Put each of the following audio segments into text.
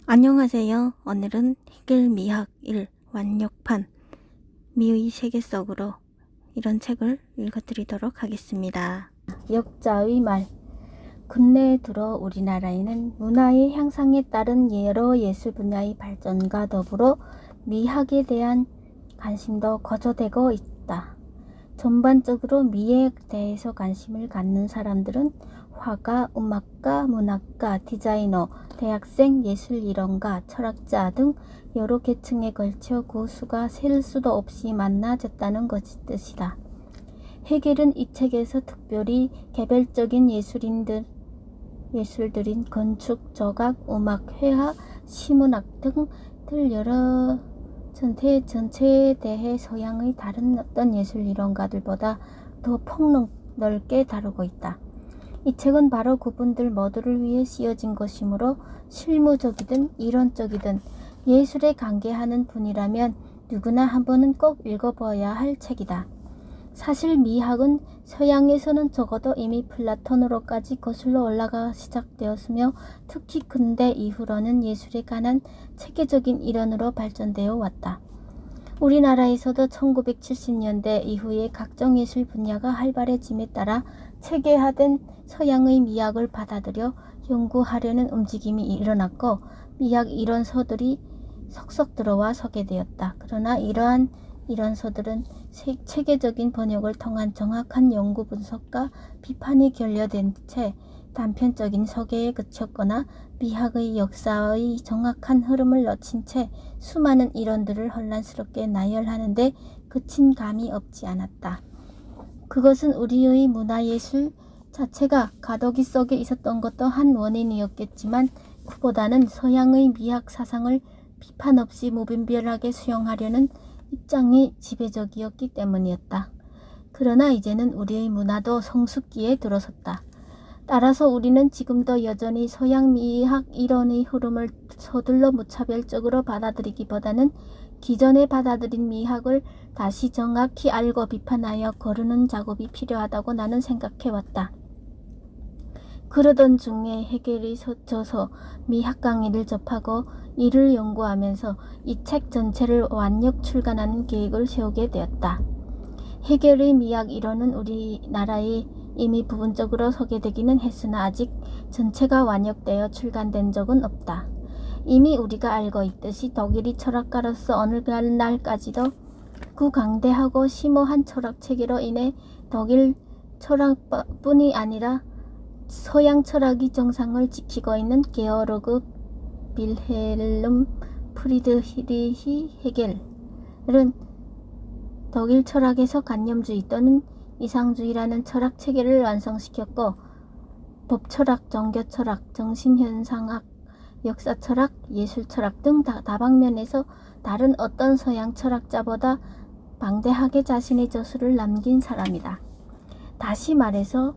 안녕하세요. 오늘은 해겔 미학 1 완역판 미의 세계 속으로 이런 책을 읽어드리도록 하겠습니다. 역자의 말. 근래에 들어 우리나라에는 문화의 향상에 따른 여러 예술 분야의 발전과 더불어 미학에 대한 관심도 거저되고 있다. 전반적으로 미에 대해서 관심을 갖는 사람들은 화가, 음악가, 문학가, 디자이너, 대학생, 예술이론가, 철학자 등 여러 계층에 걸쳐 그 수가 셀 수도 없이 많아졌다는 뜻이다. 해겔은 이 책에서 특별히 개별적인 예술들인 건축, 조각, 음악, 회화, 시문학 등들 여러 전체에 대해 서양의 다른 어떤 예술이론가들보다 더 폭넓게 다루고 있다. 이 책은 바로 그분들 모두를 위해 쓰여진 것이므로 실무적이든 이론적이든 예술에 관계하는 분이라면 누구나 한 번은 꼭 읽어봐야 할 책이다. 사실 미학은 서양에서는 적어도 이미 플라톤으로까지 거슬러 올라가 시작되었으며 특히 근대 이후로는 예술에 관한 체계적인 이론으로 발전되어 왔다. 우리나라에서도 1970년대 이후에 각종 예술 분야가 활발해짐에 따라 체계화된 서양의 미학을 받아들여 연구하려는 움직임이 일어났고 미학 이론서들이 속속 들어와 소개되었다. 그러나 이러한 이론서들은 체계적인 번역을 통한 정확한 연구 분석과 비판이 결여된 채 단편적인 소개에 그쳤거나 미학의 역사의 정확한 흐름을 놓친 채 수많은 이론들을 혼란스럽게 나열하는데 그친 감이 없지 않았다. 그것은 우리의 문화예술 자체가 가도기 속에 있었던 것도 한 원인이었겠지만 그보다는 서양의 미학 사상을 비판 없이 무분별하게 수용하려는 입장이 지배적이었기 때문이었다. 그러나 이제는 우리의 문화도 성숙기에 들어섰다. 따라서 우리는 지금도 여전히 서양 미학 이론의 흐름을 서둘러 무차별적으로 받아들이기보다는 기존에 받아들인 미학을 다시 정확히 알고 비판하여 거르는 작업이 필요하다고 나는 생각해왔다. 그러던 중에 해겔의 저서 미학 강의를 접하고 이를 연구하면서 이 책 전체를 완역 출간하는 계획을 세우게 되었다. 해겔의 미학 이론은 우리나라에 이미 부분적으로 소개되기는 했으나 아직 전체가 완역되어 출간된 적은 없다. 이미 우리가 알고 있듯이 독일의 철학가로서 오늘날까지도 그 강대하고 심오한 철학 체계로 인해 독일 철학뿐이 아니라 서양 철학의 정상을 지키고 있는 게오르그 빌헬름 프리드리히 해겔은 독일 철학에서 관념주의 또는 이상주의라는 철학 체계를 완성시켰고 법철학, 종교철학, 정신현상학, 역사철학, 예술철학 등 다방면에서 다른 어떤 서양 철학자보다 방대하게 자신의 저술을 남긴 사람이다. 다시 말해서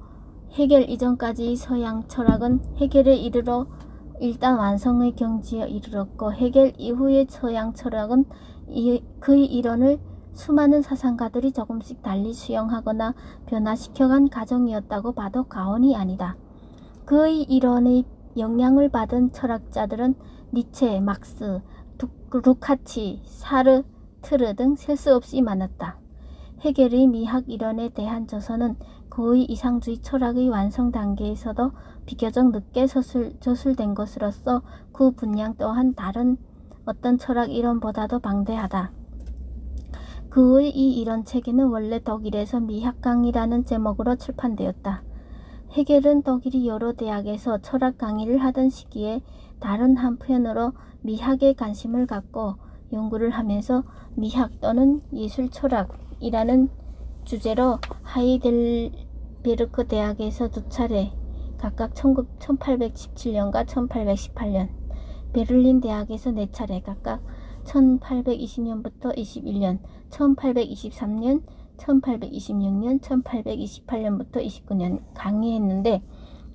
해겔 이전까지의 서양 철학은 해겔에 이르러 일단 완성의 경지에 이르렀고 해겔 이후의 서양 철학은 그의 이론을 수많은 사상가들이 조금씩 달리 수용하거나 변화시켜간 과정이었다고 봐도 과언이 아니다. 그의 이론의 영향을 받은 철학자들은 니체, 막스, 루카치, 사르트르 등 셀 수 없이 많았다. 해겔의 미학 이론에 대한 저서는 그의 이상주의 철학의 완성 단계에서도 비교적 늦게 저술된 것으로서 그 분량 또한 다른 어떤 철학 이론보다도 방대하다. 그의 이 이론 체계는 원래 독일에서 미학 강의라는 제목으로 출판되었다. 해겔은 독일의 여러 대학에서 철학 강의를 하던 시기에 다른 한편으로 미학에 관심을 갖고 연구를 하면서 미학 또는 예술철학이라는 주제로 하이델베르크 대학에서 2차례 각각 1817년과 1818년, 베를린 대학에서 4차례 각각 1820년부터 21년, 1823년, 1826년, 1828년부터 29년 강의했는데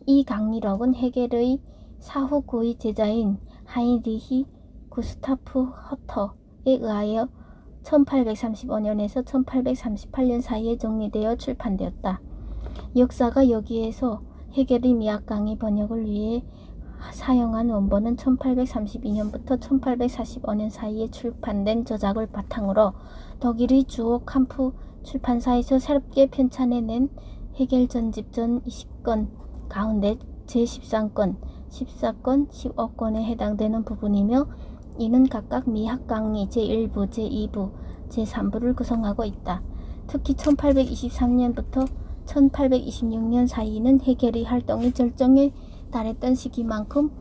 이 강의록은 해겔의 사후 그의 제자인 하인리히 구스타프 허터에 의하여 1835년에서 1838년 사이에 정리되어 출판되었다. 역사가 여기에서 해겔의 미학 강의 번역을 위해 사용한 원본은 1832년부터 1845년 사이에 출판된 저작을 바탕으로 독일의 주요 캄프 출판사에서 새롭게 편찬해낸 헤겔 전집전 20권 가운데 제13권, 14권, 15권에 해당되는 부분이며 이는 각각 미학 강의 제1부, 제2부, 제3부를 구성하고 있다. 특히 1823년부터 1826년 사이는 헤겔의 활동이 절정에 달했던 시기만큼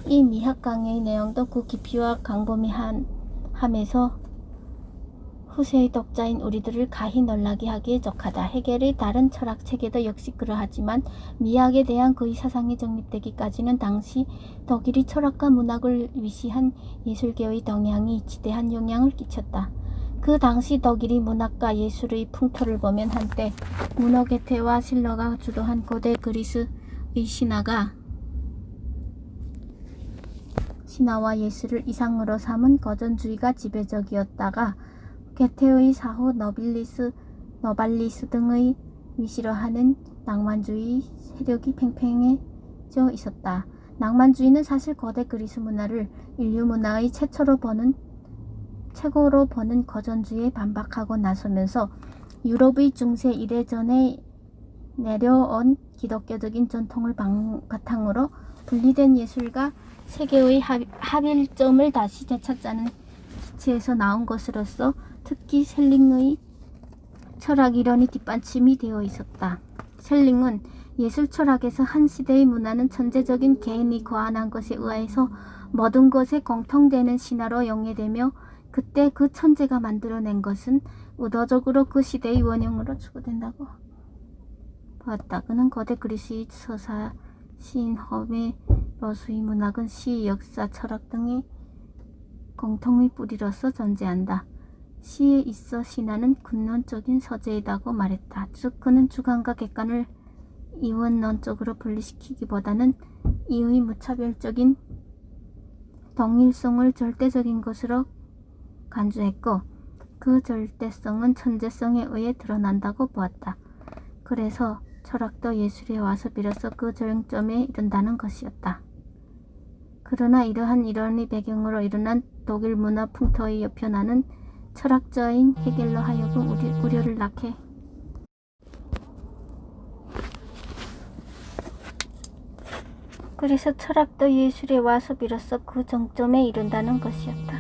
이 미학 강의의 내용도 그 깊이와 광범위함에서 후세의 독자인 우리들을 가히 놀라게 하기에 적하다. 헤겔의 다른 철학체계도 역시 그러하지만 미학에 대한 그의 사상이 정립되기까지는 당시 독일의 철학과 문학을 위시한 예술계의 동향이 지대한 영향을 끼쳤다. 그 당시 독일의 문학과 예술의 풍토를 보면 한때 문어게테와 실러가 주도한 고대 그리스의 신화와 예술을 이상으로 삼은 거전주의가 지배적이었다가 게테의 사후 노발리스 등의 위시로 하는 낭만주의 세력이 팽팽해져 있었다. 낭만주의는 사실 고대 그리스 문화를 인류 문화의 최고로 보는 거전주의에 반박하고 나서면서 유럽의 중세 이래전에 내려온 기독교적인 전통을 바탕으로 분리된 예술과 세계의 합일점을 다시 되찾자는 기치에서 나온 것으로서 특히 셀링의 철학 이론이 뒷받침이 되어 있었다. 셀링은 예술 철학에서 한 시대의 문화는 천재적인 개인이 고안한 것에 의해서 모든 것에 공통되는 신화로 용해되며 그때 그 천재가 만들어낸 것은 의도적으로 그 시대의 원형으로 추구된다고 보았다. 그는 고대 그리스의 서사, 시인, 호메로스의 문학은 시, 역사, 철학 등의 공통의 뿌리로서 존재한다. 시에 있어 신화는 근원적인 소재이다고 말했다. 즉 그는 주관과 객관을 이원론적으로 분리시키기보다는 이의 무차별적인 동일성을 절대적인 것으로 간주했고 그 절대성은 천재성에 의해 드러난다고 보았다. 그래서 철학도 예술에 와서 비로소 그 정점에 이른다는 것이었다. 그러나 이러한 이론의 배경으로 일어난 독일 문화 풍토의 변화는 철학자인 헤겔로 하여금 우려를 낳게 그래서 철학도 예술에 와서 비로소 그 정점에 이른다는 것이었다.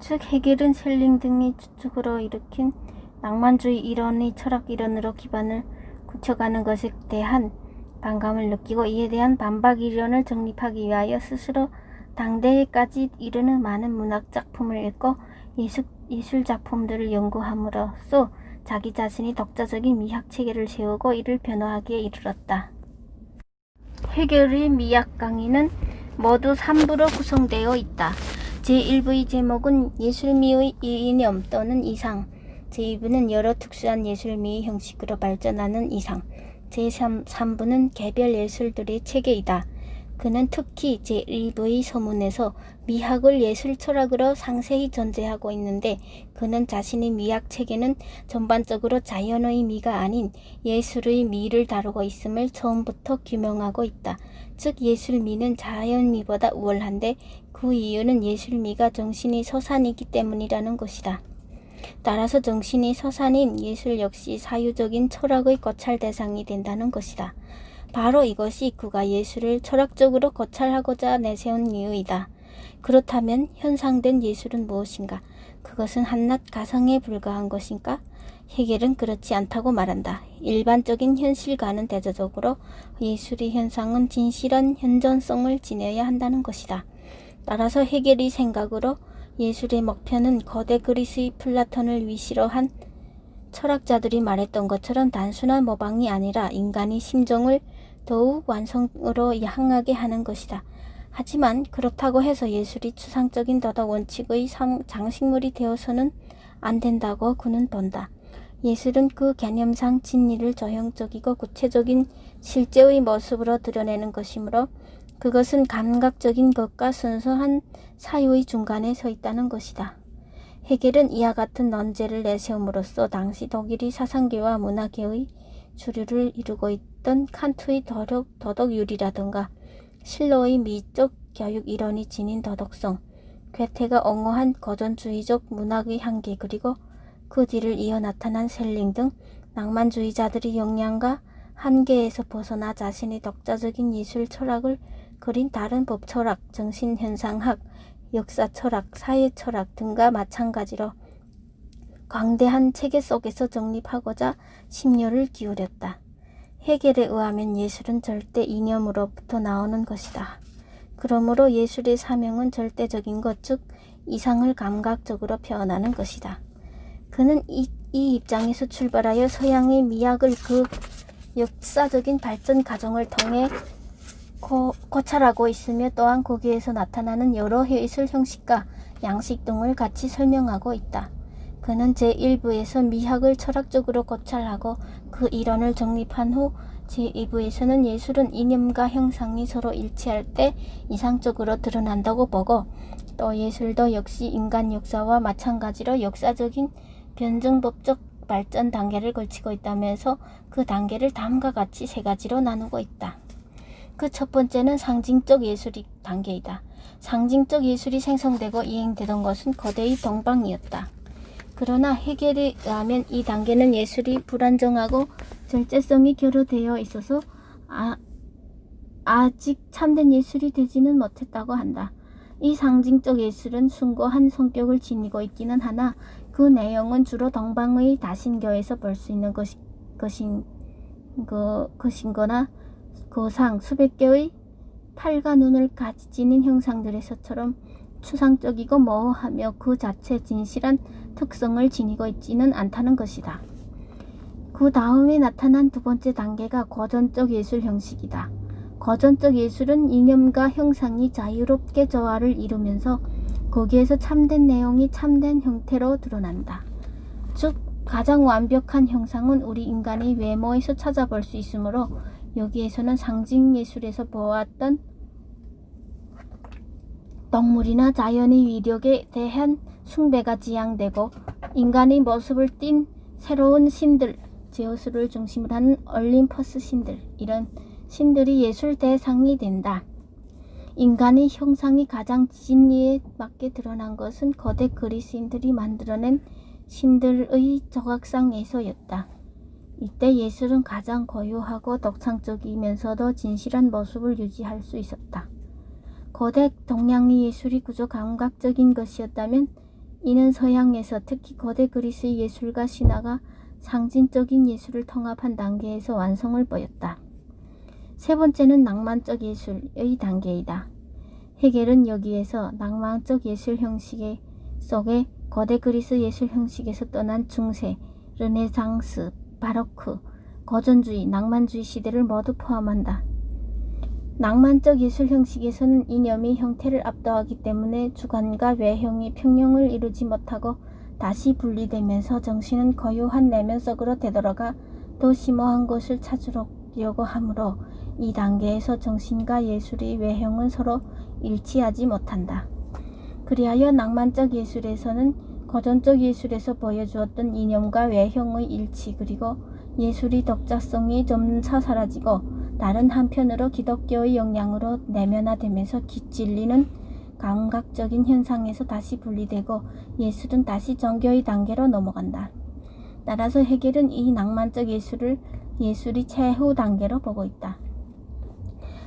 즉 헤겔은 셀링 등의 추측으로 일으킨 낭만주의 이론의 철학 이론으로 기반을 굳혀가는 것에 대한 반감을 느끼고 이에 대한 반박 이론을 정립하기 위하여 스스로 당대에까지 이르는 많은 문학 작품을 읽고 예술 작품들을 연구함으로써 자기 자신이 독자적인 미학 체계를 세우고 이를 변호하기에 이르렀다. 헤겔의 미학 강의는 모두 3부로 구성되어 있다. 제1부의 제목은 예술미의 이념 또는 이상, 제2부는 여러 특수한 예술미의 형식으로 발전하는 이상, 제3부는 개별 예술들의 체계이다. 그는 특히 제1부의 서문에서 미학을 예술 철학으로 상세히 전제하고 있는데 그는 자신의 미학 체계는 전반적으로 자연의 미가 아닌 예술의 미를 다루고 있음을 처음부터 규명하고 있다. 즉 예술미는 자연미보다 우월한데 그 이유는 예술미가 정신의 서산이기 때문이라는 것이다. 따라서 정신이 서산인 예술 역시 사유적인 철학의 고찰 대상이 된다는 것이다. 바로 이것이 그가 예술을 철학적으로 고찰하고자 내세운 이유이다. 그렇다면 현상된 예술은 무엇인가? 그것은 한낱 가상에 불과한 것인가? 헤겔은 그렇지 않다고 말한다. 일반적인 현실과는 대조적으로 예술의 현상은 진실한 현존성을 지녀야 한다는 것이다. 따라서 헤겔의 생각으로 예술의 목표는 고대 그리스의 플라톤을 위시로 한 철학자들이 말했던 것처럼 단순한 모방이 아니라 인간의 심정을 더욱 완성으로 향하게 하는 것이다. 하지만 그렇다고 해서 예술이 추상적인 도덕 원칙의 장식물이 되어서는 안 된다고 그는 본다. 예술은 그 개념상 진리를 조형적이고 구체적인 실제의 모습으로 드러내는 것이므로 그것은 감각적인 것과 순수한 사유의 중간에 서 있다는 것이다. 헤겔은 이와 같은 논제를 내세움으로써 당시 독일이 사상계와 문화계의 주류를 이루고 있던 칸트의 도덕윤리라든가 실로의 미적 교육 이론이 지닌 도덕성, 괴테가 옹호한 고전주의적 문학의 한계, 그리고 그 뒤를 이어 나타난 셀링 등 낭만주의자들의 영향과 한계에서 벗어나 자신의 독자적인 예술 철학을 그린 다른 법철학, 정신현상학, 역사철학, 사회철학 등과 마찬가지로 광대한 체계 속에서 정립하고자 심려를 기울였다. 헤겔에 의하면 예술은 절대 이념으로부터 나오는 것이다. 그러므로 예술의 사명은 절대적인 것, 즉 이상을 감각적으로 표현하는 것이다. 그는 이 입장에서 출발하여 서양의 미학을 그 역사적인 발전 과정을 통해 고찰하고 있으며 또한 거기에서 나타나는 여러 예술 형식과 양식 등을 같이 설명하고 있다. 그는 제1부에서 미학을 철학적으로 고찰하고 그 이론을 정립한 후 제2부에서는 예술은 이념과 형상이 서로 일치할 때 이상적으로 드러난다고 보고, 또 예술도 역시 인간 역사와 마찬가지로 역사적인 변증법적 발전 단계를 거치고 있다면서 그 단계를 다음과 같이 세 가지로 나누고 있다. 그 첫 번째는 상징적 예술이 단계이다. 상징적 예술이 생성되고 이행되던 것은 거대의 동방이었다. 그러나 헤겔에 의하면 이 단계는 예술이 불안정하고 절제성이 결여되어 있어서 아직 참된 예술이 되지는 못했다고 한다. 이 상징적 예술은 숭고한 성격을 지니고 있기는 하나 그 내용은 주로 동방의 다신교에서 볼 수 있는 것인거나 거상 수백 개의 팔과 눈을 가지는 형상들에서처럼 추상적이고 모호하며 그 자체 진실한 특성을 지니고 있지는 않다는 것이다. 그 다음에 나타난 두 번째 단계가 고전적 예술 형식이다. 고전적 예술은 이념과 형상이 자유롭게 조화를 이루면서 거기에서 참된 내용이 참된 형태로 드러난다. 즉 가장 완벽한 형상은 우리 인간의 외모에서 찾아볼 수 있으므로 여기에서는 상징예술에서 보았던 동물이나 자연의 위력에 대한 숭배가 지향되고 인간의 모습을 띤 새로운 신들, 제우스를 중심으로 하는 올림퍼스 신들, 이런 신들이 예술 대상이 된다. 인간의 형상이 가장 진리에 맞게 드러난 것은 거대 그리스인들이 만들어낸 신들의 조각상에서였다. 이때 예술은 가장 고유하고 독창적이면서도 진실한 모습을 유지할 수 있었다. 고대 동양의 예술이 구조 감각적인 것이었다면 이는 서양에서 특히 고대 그리스의 예술과 신화가 상징적인 예술을 통합한 단계에서 완성을 보였다. 세 번째는 낭만적 예술의 단계이다. 헤겔은 여기에서 낭만적 예술 형식 속에 고대 그리스 예술 형식에서 떠난 중세, 르네상스, 바로크, 고전주의, 낭만주의 시대를 모두 포함한다. 낭만적 예술 형식에서는 이념이 형태를 압도하기 때문에 주관과 외형이 평형을 이루지 못하고 다시 분리되면서 정신은 고유한 내면 속으로 되돌아가 더 심오한 것을 찾으려고 하므로 이 단계에서 정신과 예술의 외형은 서로 일치하지 못한다. 그리하여 낭만적 예술에서는 고전적 예술에서 보여주었던 이념과 외형의 일치, 그리고 예술의 독자성이 점차 사라지고 다른 한편으로 기독교의 영향으로 내면화되면서 진리는 감각적인 현상에서 다시 분리되고 예술은 다시 종교의 단계로 넘어간다. 따라서 헤겔은 이 낭만적 예술을 예술의 최후 단계로 보고 있다.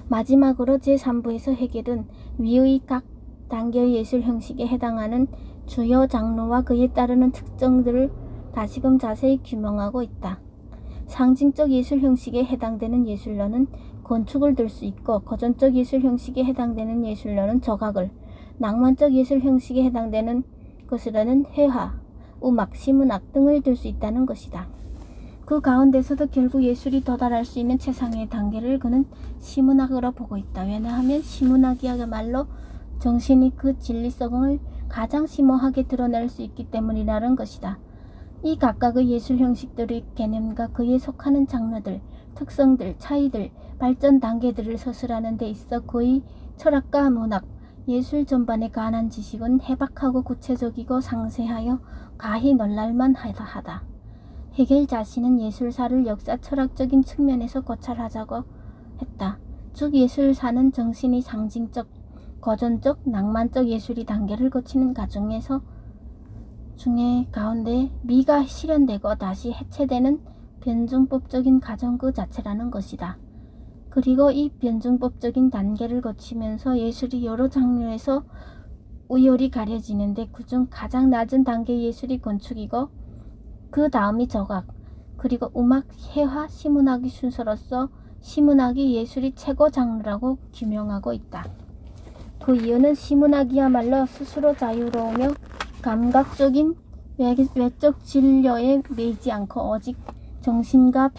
마지막으로 제3부에서 헤겔은 위의 각 단계의 예술 형식에 해당하는 주요 장르와 그에 따르는 특징들을 다시금 자세히 규명하고 있다. 상징적 예술 형식에 해당되는 예술로는 건축을 들 수 있고, 고전적 예술 형식에 해당되는 예술로는 조각을, 낭만적 예술 형식에 해당되는 것으로는 회화, 음악, 시문학 등을 들 수 있다는 것이다. 그 가운데서도 결국 예술이 도달할 수 있는 최상의 단계를 그는 시문학으로 보고 있다. 왜냐하면 시문학이야말로 정신이 그 진리성을 가장 심오하게 드러낼 수 있기 때문이라는 것이다. 이 각각의 예술 형식들의 개념과 그에 속하는 장르들, 특성들, 차이들, 발전 단계들을 서술하는 데 있어 그의 철학과 문학, 예술 전반에 관한 지식은 해박하고 구체적이고 상세하여 가히 놀랄만 하다. 헤겔 자신은 예술사를 역사 철학적인 측면에서 고찰하자고 했다. 즉 예술사는 정신이 상징적, 거존적, 낭만적 예술이 단계를 거치는 과정에서 가운데 미가 실현되고 다시 해체되는 변증법적인 과정 그 자체라는 것이다. 그리고 이 변증법적인 단계를 거치면서 예술이 여러 장르에서 우열이 가려지는데 그중 가장 낮은 단계 예술이 건축이고 그 다음이 조각, 그리고 음악, 회화, 시문학의 순서로서 시문학이 예술이 최고 장르라고 규명하고 있다. 그 이유는 시문학이야말로 스스로 자유로우며 감각적인 외적 진료에 매이지 않고 오직 정신과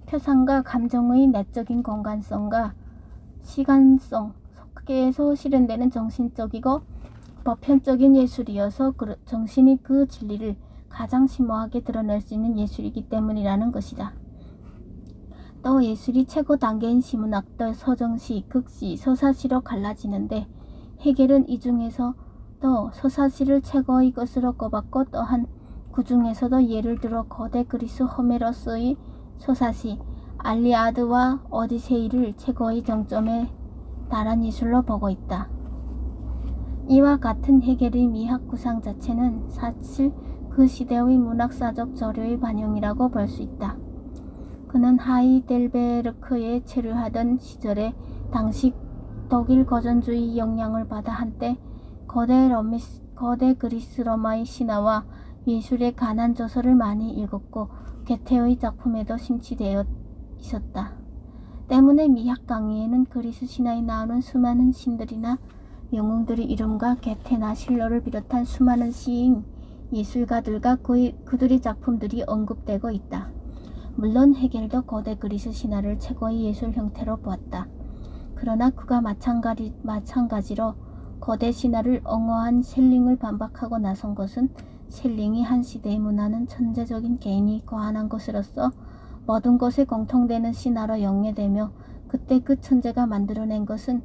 표상과 감정의 내적인 공간성과 시간성 속에서 실현되는 정신적이고 보편적인 예술이어서 정신이 그 진리를 가장 심오하게 드러낼 수 있는 예술이기 때문이라는 것이다. 또 예술이 최고 단계인 시문학도 서정시, 극시, 서사시로 갈라지는데 헤겔은 이 중에서 또 서사시를 최고의 것으로 꼽았고 또한 그 중에서도 예를 들어 고대 그리스 호메로스의 서사시 알리아드와 오디세이를 최고의 정점에 달한 예술로 보고 있다. 이와 같은 헤겔의 미학 구상 자체는 사실 그 시대의 문학사적 조류의 반영이라고 볼 수 있다. 그는 하이델베르크에 체류하던 시절에 당시 독일 고전주의 영향을 받아 한때 고대 그리스 로마의 신화와 예술에 관한 저서를 많이 읽었고 게테의 작품에도 심취되어 있었다. 때문에 미학 강의에는 그리스 신화에 나오는 수많은 신들이나 영웅들의 이름과 게테나 실로를 비롯한 수많은 시인, 예술가들과 그들의 작품들이 언급되고 있다. 물론 헤겔도 고대 그리스 신화를 최고의 예술 형태로 보았다. 그러나 그가 마찬가지로 고대 신화를 옹호한 셀링을 반박하고 나선 것은 셀링이 한 시대의 문화는 천재적인 개인이 고안한 것으로서 모든 것에 공통되는 신화로 영예되며 그때 그 천재가 만들어낸 것은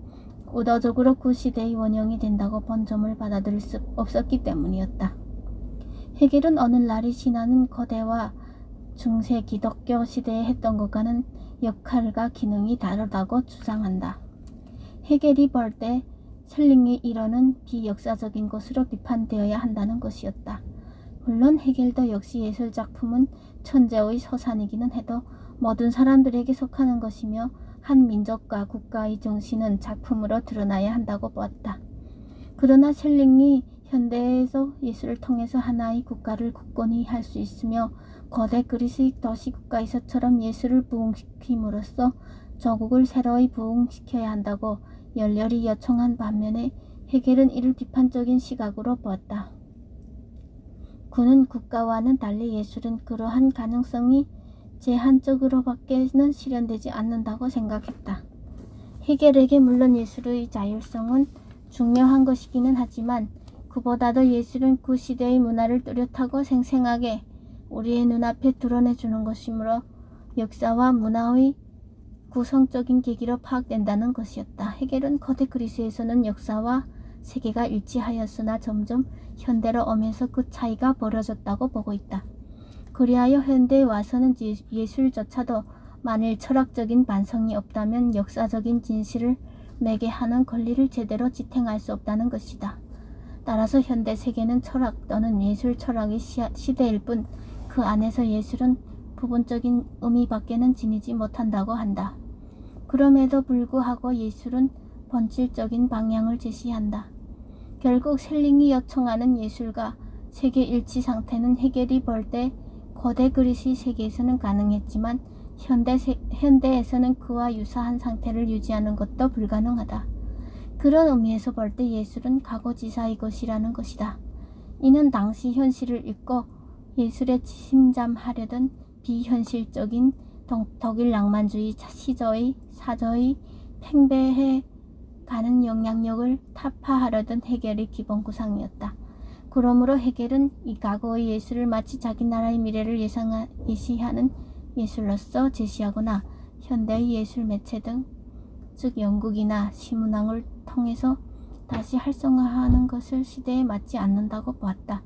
의도적으로 그 시대의 원형이 된다고 본 점을 받아들일 수 없었기 때문이었다. 헤겔은 오늘날의 신화는 고대와 중세 기독교 시대에 했던 것과는 역할과 기능이 다르다고 주장한다. 헤겔이 볼 때 셀링의 이론은 비역사적인 것으로 비판되어야 한다는 것이었다. 물론 헤겔도 역시 예술작품은 천재의 소산이기는 해도 모든 사람들에게 속하는 것이며 한 민족과 국가의 정신은 작품으로 드러나야 한다고 보았다. 그러나 셀링이 현대에서 예술을 통해서 하나의 국가를 굳건히 할 수 있으며 고대 그리스 도시국가에서처럼 예술을 부흥시킴으로써 조국을 새로이 부흥시켜야 한다고 열렬히 요청한 반면에 헤겔은 이를 비판적인 시각으로 보았다. 그는 국가와는 달리 예술은 그러한 가능성이 제한적으로밖에는 실현되지 않는다고 생각했다. 헤겔에게 물론 예술의 자율성은 중요한 것이기는 하지만 그보다도 예술은 그 시대의 문화를 뚜렷하고 생생하게 우리의 눈앞에 드러내주는 것이므로 역사와 문화의 구성적인 계기로 파악된다는 것이었다. 헤겔은 고대 그리스에서는 역사와 세계가 일치하였으나 점점 현대로 오면서 그 차이가 벌어졌다고 보고 있다. 그리하여 현대에 와서는 예술조차도 만일 철학적인 반성이 없다면 역사적인 진실을 매개하는 권리를 제대로 지탱할 수 없다는 것이다. 따라서 현대 세계는 철학 또는 예술 철학의 시대일 뿐 그 안에서 예술은 부분적인 의미밖에는 지니지 못한다고 한다. 그럼에도 불구하고 예술은 본질적인 방향을 제시한다. 결국 셀링이 요청하는 예술과 세계 일치 상태는 헤겔이 볼 때 고대 그리스 세계에서는 가능했지만 현대에서는 그와 유사한 상태를 유지하는 것도 불가능하다. 그런 의미에서 볼 때 예술은 과거지사의 것이라는 것이다. 이는 당시 현실을 읽고 예술에 침잠하려던 비현실적인 독일 낭만주의 시조의 사조의 팽배해 가는 영향력을 타파하려던 헤겔의 기본 구상이었다. 그러므로 헤겔은 이 과거의 예술을 마치 자기 나라의 미래를 예시하는 예술로서 제시하거나 현대의 예술 매체 등 즉 연극이나 시문학을 통해서 다시 활성화하는 것을 시대에 맞지 않는다고 보았다.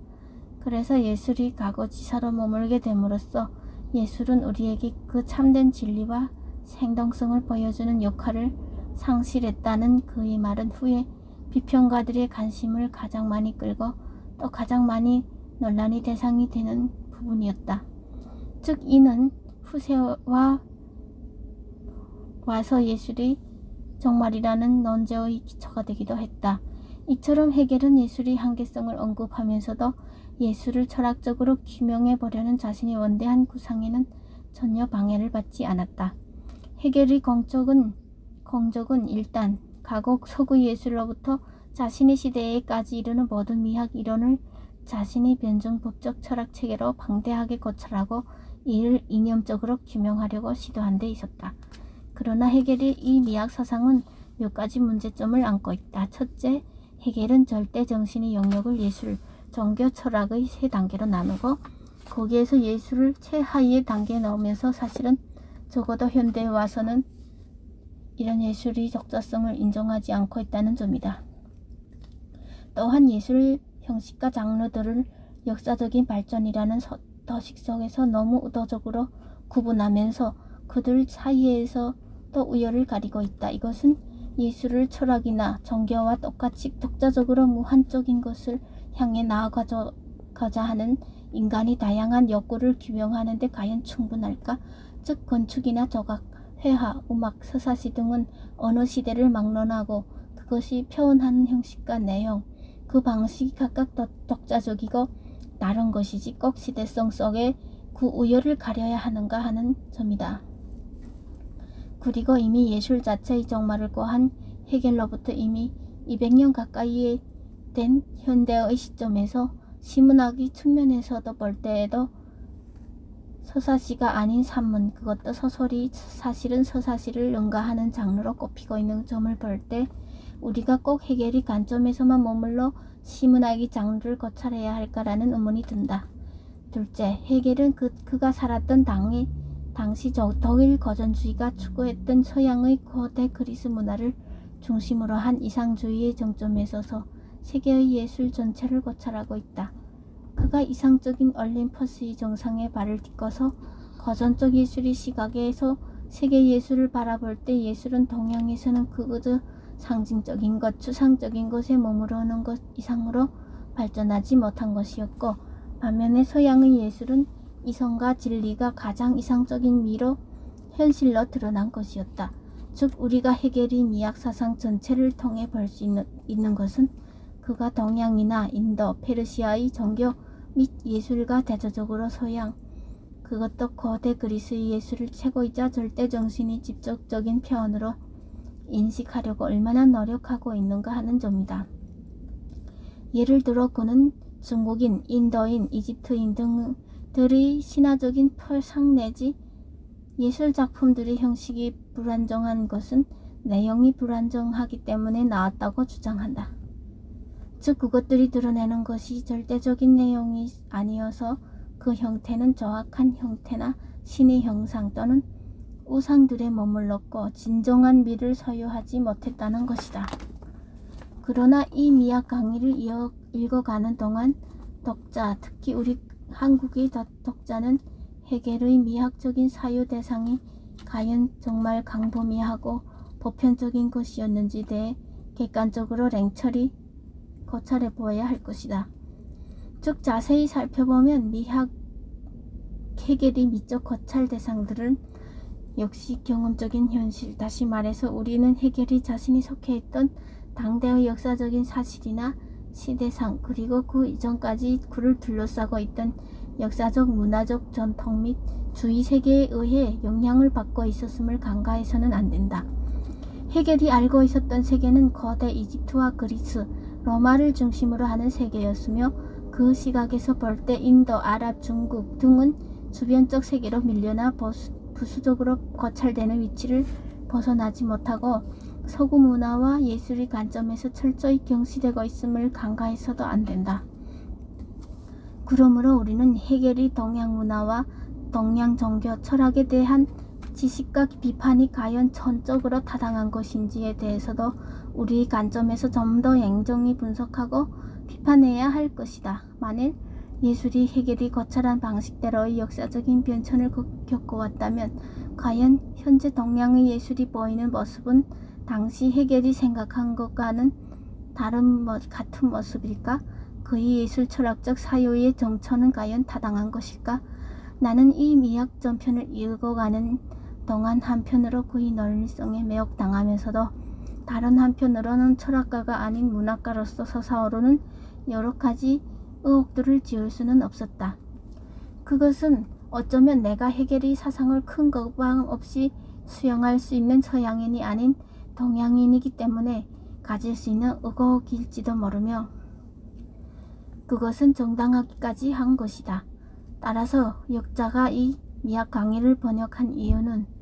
그래서 예술이 가고지사로 머물게 됨으로써 예술은 우리에게 그 참된 진리와 생동성을 보여주는 역할을 상실했다는 그의 말은 후에 비평가들의 관심을 가장 많이 끌고 또 가장 많이 논란의 대상이 되는 부분이었다. 즉 이는 후세와 와서 예술이 정말이라는 논제의 기초가 되기도 했다. 이처럼 헤겔은 예술의 한계성을 언급하면서도 예술을 철학적으로 규명해보려는 자신의 원대한 구상에는 전혀 방해를 받지 않았다. 헤겔의 공적은 일단 가곡 서구 예술로부터 자신의 시대에까지 이르는 모든 미학 이론을 자신의 변증법적 철학 체계로 방대하게 고찰하고 이를 이념적으로 규명하려고 시도한 데 있었다. 그러나 헤겔의 이 미학 사상은 몇 가지 문제점을 안고 있다. 첫째, 헤겔은 절대 정신의 영역을 예술, 종교, 철학의 세 단계로 나누고 거기에서 예술을 최하위의 단계에 넣으면서 사실은 적어도 현대에 와서는 이런 예술의 적자성을 인정하지 않고 있다는 점이다. 또한 예술 형식과 장르들을 역사적인 발전이라는 도식 속에서 너무 의도적으로 구분하면서 그들 사이에서 또 우열을 가리고 있다. 이것은 예술을 철학이나 종교와 똑같이 독자적으로 무한적인 것을 향해 나아가자 하는 인간이 다양한 욕구를 규명하는 데 과연 충분할까? 즉 건축이나 조각, 회화, 음악, 서사시 등은 어느 시대를 막론하고 그것이 표현하는 형식과 내용, 그 방식이 각각 독자적이고 다른 것이지 꼭 시대성 속에 그 우열을 가려야 하는가 하는 점이다. 그리고 이미 예술 자체의 종말을 고한 헤겔로부터 이미 200년 가까이 된 현대의 시점에서 시문학의 측면에서도 볼 때에도 서사시가 아닌 산문, 그것도 소설이 사실은 서사시를 능가하는 장르로 꼽히고 있는 점을 볼 때 우리가 꼭 헤겔의 관점에서만 머물러 시문학의 장르를 고찰해야 할까라는 의문이 든다. 둘째, 헤겔은 그가 살았던 당시 독일 고전주의가 추구했던 서양의 고대 그리스 문화를 중심으로 한 이상주의의 정점에 서서 세계의 예술 전체를 고찰하고 있다. 그가 이상적인 올림퍼스의 정상에 발을 딛고서 고전적 예술의 시각에서 세계 예술을 바라볼 때 예술은 동양에서는 그저 상징적인 것, 추상적인 것에 머무르는 것 이상으로 발전하지 못한 것이었고 반면에 서양의 예술은 이성과 진리가 가장 이상적인 미로 현실로 드러난 것이었다. 즉 우리가 헤겔의 미학 사상 전체를 통해 볼 수 있는 것은 그가 동양이나 인도, 페르시아의 종교 및 예술과 대조적으로 서양, 그것도 고대 그리스의 예술을 최고이자 절대정신의 직접적인 표현으로 인식하려고 얼마나 노력하고 있는가 하는 점이다. 예를 들어 그는 중국인, 인도인, 이집트인 등들의 신화적인 표상 내지 예술작품들의 형식이 불안정한 것은 내용이 불안정하기 때문에 나왔다고 주장한다. 즉 그것들이 드러내는 것이 절대적인 내용이 아니어서 그 형태는 정확한 형태나 신의 형상 또는 우상들에 머물렀고 진정한 미를 소유하지 못했다는 것이다. 그러나 이 미학 강의를 읽어가는 동안 독자, 특히 우리 한국의 독자는 헤겔의 미학적인 사유 대상이 과연 정말 강범위하고 보편적인 것이었는지에 대해 객관적으로 냉철히 고찰해 보아야 할 것이다. 즉 자세히 살펴보면 미학 헤겔의 미적 고찰 대상들은 역시 경험적인 현실, 다시 말해서 우리는 헤겔이 자신이 속해 있던 당대의 역사적인 사실이나 시대상 그리고 그 이전까지 그를 둘러싸고 있던 역사적 문화적 전통 및 주위 세계에 의해 영향을 받고 있었음을 간과해서는 안 된다. 헤겔이 알고 있었던 세계는 거대 이집트와 그리스, 로마를 중심으로 하는 세계였으며 그 시각에서 볼 때 인도, 아랍, 중국 등은 주변적 세계로 밀려나 부수적으로 고찰되는 위치를 벗어나지 못하고 서구 문화와 예술의 관점에서 철저히 경시되고 있음을 간과해서도 안 된다. 그러므로 우리는 헤겔이 동양 문화와 동양 종교, 철학에 대한 지식과 비판이 과연 전적으로 타당한 것인지에 대해서도 우리 관점에서 좀 더 냉정히 분석하고 비판해야 할 것이다. 만일 예술이 해겔이 거절한 방식대로의 역사적인 변천을 겪어왔다면 과연 현재 동양의 예술이 보이는 모습은 당시 해겔이 생각한 것과는 같은 모습일까? 그의 예술 철학적 사유의 정천은 과연 타당한 것일까? 나는 이 미학 전편을 읽어가는 동안 한편으로 그의 논리성에 매혹당하면서도 다른 한편으로는 철학가가 아닌 문학가로서 솟아오르는 여러 가지 의혹들을 지울 수는 없었다. 그것은 어쩌면 내가 해겔의 사상을 큰 거부감 없이 수용할 수 있는 서양인이 아닌 동양인이기 때문에 가질 수 있는 의혹일지도 모르며 그것은 정당하기까지 한 것이다. 따라서 역자가 이 미학 강의를 번역한 이유는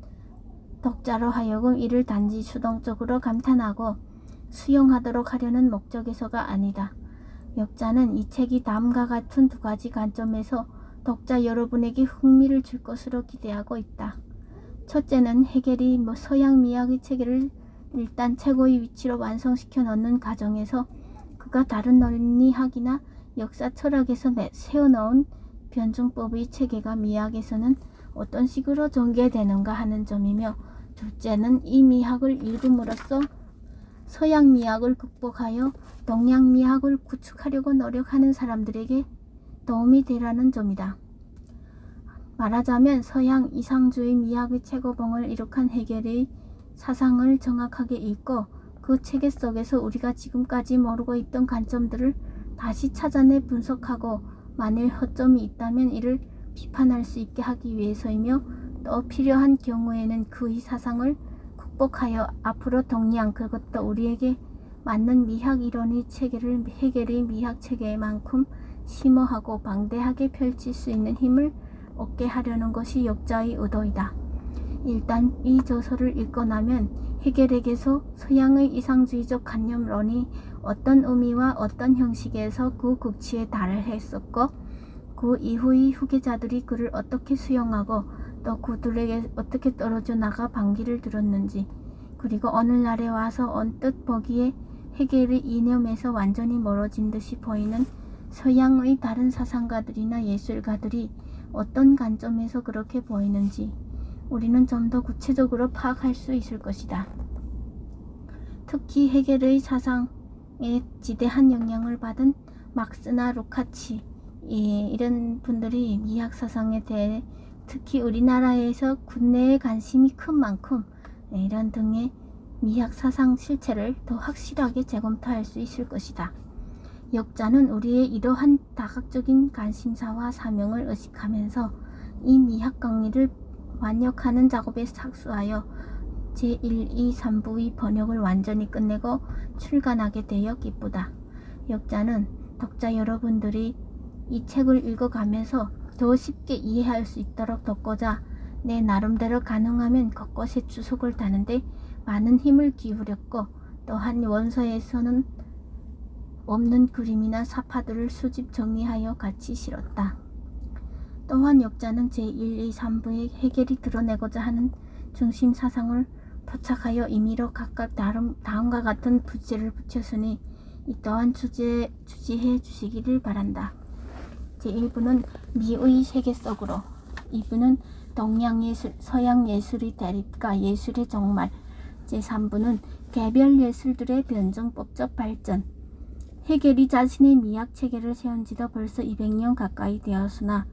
독자로 하여금 이를 단지 수동적으로 감탄하고 수용하도록 하려는 목적에서가 아니다. 역자는 이 책이 다음과 같은 두 가지 관점에서 독자 여러분에게 흥미를 줄 것으로 기대하고 있다. 첫째는 해겔이 서양 미학의 체계를 일단 최고의 위치로 완성시켜 놓는 과정에서 그가 다른 논리학이나 역사 철학에서 세워놓은 변증법의 체계가 미학에서는 어떤 식으로 전개되는가 하는 점이며, 둘째는 이 미학을 읽음으로써 서양 미학을 극복하여 동양 미학을 구축하려고 노력하는 사람들에게 도움이 되라는 점이다. 말하자면 서양 이상주의 미학의 최고봉을 이룩한 해겔의 사상을 정확하게 읽고 그 체계 속에서 우리가 지금까지 모르고 있던 관점들을 다시 찾아내 분석하고 만일 허점이 있다면 이를 비판할 수 있게 하기 위해서이며, 또 필요한 경우에는 그의 사상을 극복하여 앞으로 동양, 그것도 우리에게 맞는 미학 이론의 체계를 해겔의 미학 체계만큼 심오하고 방대하게 펼칠 수 있는 힘을 얻게 하려는 것이 역자의 의도이다. 일단 이 저서를 읽고 나면 해겔에게서 서양의 이상주의적 관념론이 어떤 의미와 어떤 형식에서 그 극치에 달했었고, 그 이후의 후계자들이 그를 어떻게 수용하고 또 그들에게 어떻게 떨어져 나가 반기를 들었는지, 그리고 오늘날에 와서 언뜻 보기에 해겔의 이념에서 완전히 멀어진 듯이 보이는 서양의 다른 사상가들이나 예술가들이 어떤 관점에서 그렇게 보이는지 우리는 좀 더 구체적으로 파악할 수 있을 것이다. 특히 해겔의 사상에 지대한 영향을 받은 막스나 루카치, 이런 분들이 미학 사상에 대해 특히 우리나라에서 국내에 관심이 큰 만큼 이런 등의 미학 사상 실체를 더 확실하게 재검토할 수 있을 것이다. 역자는 우리의 이러한 다각적인 관심사와 사명을 의식하면서 이 미학 강의를 완역하는 작업에 착수하여 제1, 2, 3부의 번역을 완전히 끝내고 출간하게 되어 기쁘다. 역자는 독자 여러분들이 이 책을 읽어가면서 더 쉽게 이해할 수 있도록 돕고자 내 나름대로 가능하면 곳곳에 주석을 다는데 많은 힘을 기울였고, 또한 원서에서는 없는 그림이나 사파들을 수집 정리하여 같이 실었다. 또한 역자는 제1, 2, 3부에 해겔이 드러내고자 하는 중심 사상을 포착하여 임의로 각각 다음과 같은 부제를 붙였으니 이 또한 주지해 주시기를 바란다. 제1부는 미의 세계 속으로, 2부는 동양예술, 서양예술의 대립과 예술의 종말, 제3부는 개별 예술들의 변증법적 발전. 해겔이 자신의 미학 체계를 세운 지도 벌써 200년 가까이 되었으나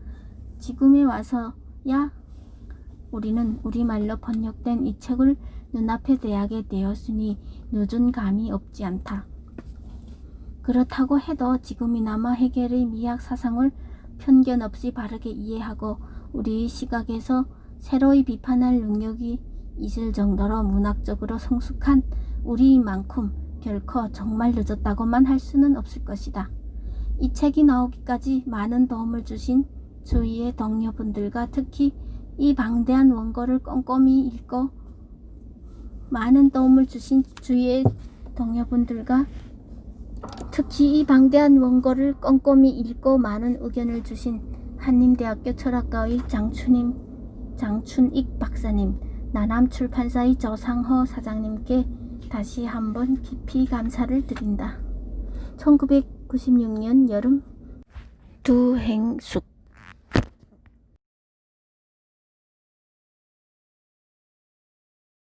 지금에 와서야 우리는 우리말로 번역된 이 책을 눈앞에 대하게 되었으니 늦은 감이 없지 않다. 그렇다고 해도 지금이나마 해겔의 미학 사상을 편견 없이 바르게 이해하고 우리의 시각에서 새로이 비판할 능력이 있을 정도로 문학적으로 성숙한 우리만큼 결코 정말 늦었다고만 할 수는 없을 것이다. 이 책이 나오기까지 많은 도움을 주신 주위의 동료분들과 특히 이 방대한 원고를 꼼꼼히 읽고 많은 의견을 주신 한림대학교 철학과의 장춘익 박사님, 나남출판사의 저상허 사장님께 다시 한번 깊이 감사를 드린다. 1996년 여름 두행숙